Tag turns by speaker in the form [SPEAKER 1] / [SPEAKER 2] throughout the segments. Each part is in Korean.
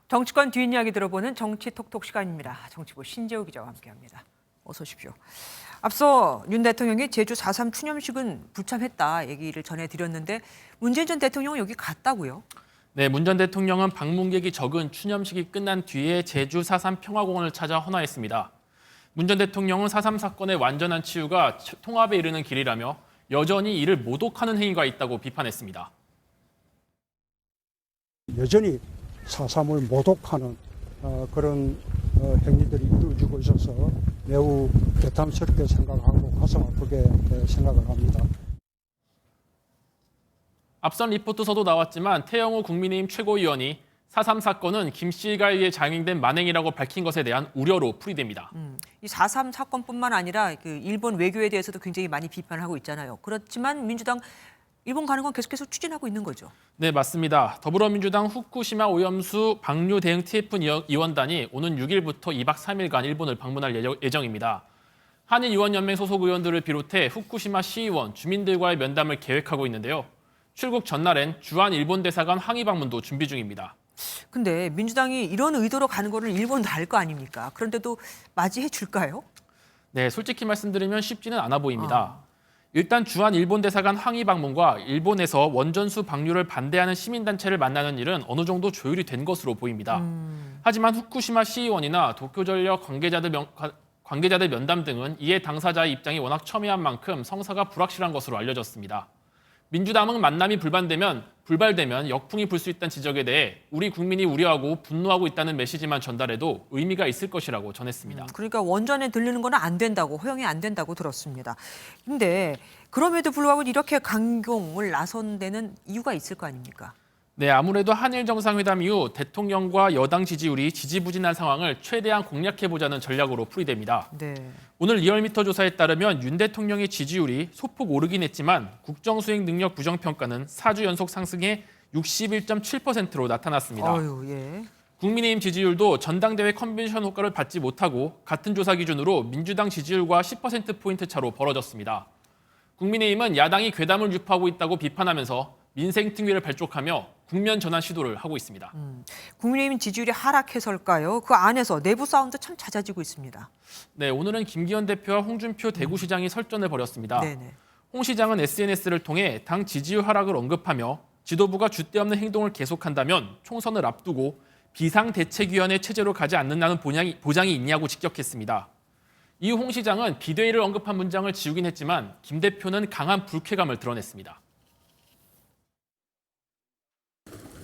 [SPEAKER 1] 정치권 뒷이야기 들어보는 정치톡톡 시간입니다. 정치부 신재우 기자와 함께합니다. 어서 오십시오. 앞서 윤 대통령이 제주 4.3 추념식은 불참했다 얘기를 전해드렸는데 문재인 전 대통령은 여기 갔다고요?
[SPEAKER 2] 네, 문 전 대통령은 방문객이 적은 추념식이 끝난 뒤에 제주 4.3 평화공원을 찾아 헌화했습니다. 문 전 대통령은 4.3 사건의 완전한 치유가 통합에 이르는 길이라며 여전히 이를 모독하는 행위가 있다고 비판했습니다.
[SPEAKER 3] 여전히 4.3을 모독하는 그런 행위들이 이루어지고 있어서 매우 개탄스럽게 생각하고 가슴 아프게 생각을 합니다.
[SPEAKER 2] 앞선 리포트서도 나왔지만 태영호 국민의힘 최고위원이 4.3 사건은 김 씨가 의해 장행된 만행이라고 밝힌 것에 대한 우려로 풀이됩니다.
[SPEAKER 1] 이 4.3 사건뿐만 아니라 그 일본 외교에 대해서도 굉장히 많이 비판하고 있잖아요. 그렇지만 민주당 일본 가는 건 계속해서 추진하고 있는 거죠.
[SPEAKER 2] 네, 맞습니다. 더불어민주당 후쿠시마 오염수 방류 대응 TF 의원단이 오는 6일부터 2박 3일간 일본을 방문할 예정입니다. 한일의원연맹 소속 의원들을 비롯해 후쿠시마 시의원, 주민들과의 면담을 계획하고 있는데요. 출국 전날엔 주한 일본 대사관 항의 방문도 준비 중입니다.
[SPEAKER 1] 근데 민주당이 이런 의도로 가는 거를 일본도 알 거 아닙니까? 그런데도 맞이해 줄까요?
[SPEAKER 2] 네, 솔직히 말씀드리면 쉽지는 않아 보입니다. 일단 주한 일본 대사관 항의 방문과 일본에서 원전수 방류를 반대하는 시민단체를 만나는 일은 어느 정도 조율이 된 것으로 보입니다. 하지만 후쿠시마 시의원이나 도쿄전력 관계자들 면담 등은 이에 당사자의 입장이 워낙 첨예한 만큼 성사가 불확실한 것으로 알려졌습니다. 민주당은 만남이 불발되면 역풍이 불 수 있다는 지적에 대해 우리 국민이 우려하고 분노하고 있다는 메시지만 전달해도 의미가 있을 것이라고 전했습니다.
[SPEAKER 1] 그러니까 원전에 들르는 건 안 된다고, 허용이 안 된다고 들었습니다. 근데 그럼에도 불구하고 이렇게 강경을 나선 데는 이유가 있을 거 아닙니까?
[SPEAKER 2] 네, 아무래도 한일 정상회담 이후 대통령과 여당 지지율이 지지부진한 상황을 최대한 공략해보자는 전략으로 풀이됩니다.
[SPEAKER 1] 네.
[SPEAKER 2] 오늘 리얼미터 조사에 따르면 윤 대통령의 지지율이 소폭 오르긴 했지만 국정수행 능력 부정평가는 4주 연속 상승해 61.7%로 나타났습니다.
[SPEAKER 1] 예.
[SPEAKER 2] 국민의힘 지지율도 전당대회 컨벤션 효과를 받지 못하고 같은 조사 기준으로 민주당 지지율과 10%포인트 차로 벌어졌습니다. 국민의힘은 야당이 괴담을 유포하고 있다고 비판하면서 민생 등위를 발족하며 국면 전환 시도를 하고 있습니다.
[SPEAKER 1] 국민의힘 지지율이 하락해서일까요? 그 안에서 내부 싸움도 참 잦아지고 있습니다.
[SPEAKER 2] 네, 오늘은 김기현 대표와 홍준표 대구시장이 설전을 벌였습니다.
[SPEAKER 1] 네네.
[SPEAKER 2] 홍 시장은 SNS를 통해 당 지지율 하락을 언급하며 지도부가 줏대 없는 행동을 계속한다면 총선을 앞두고 비상대책위원회 체제로 가지 않는다는 보장이 있냐고 직격했습니다. 이후 홍 시장은 비대위를 언급한 문장을 지우긴 했지만 김 대표는 강한 불쾌감을 드러냈습니다.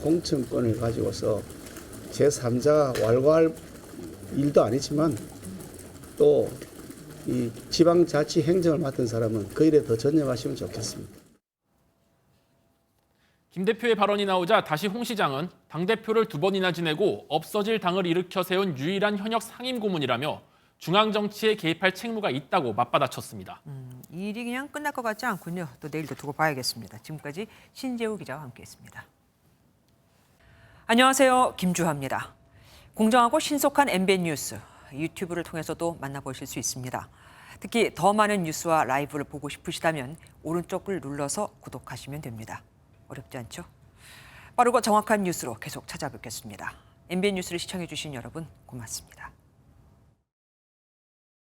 [SPEAKER 4] 공천권을 가지고서 제3자가 왈가왈 일도 아니지만 또 이 지방자치 행정을 맡은 사람은 그 일에 더 전념하시면 좋겠습니다.
[SPEAKER 2] 김 대표의 발언이 나오자 다시 홍 시장은 당대표를 2번이나 지내고 없어질 당을 일으켜 세운 유일한 현역 상임고문이라며 중앙정치에 개입할 책무가 있다고 맞받아쳤습니다.
[SPEAKER 1] 이 일이 그냥 끝날 것 같지 않군요. 또 내일도 두고 봐야겠습니다. 지금까지 신재우 기자와 함께했습니다. 안녕하세요. 김주하입니다. 공정하고 신속한 MBN 뉴스 유튜브를 통해서도 만나보실 수 있습니다. 특히 더 많은 뉴스와 라이브를 보고 싶으시다면 오른쪽을 눌러서 구독하시면 됩니다. 어렵지 않죠? 빠르고 정확한 뉴스로 계속 찾아뵙겠습니다. MBN 뉴스를 시청해 주신 여러분 고맙습니다.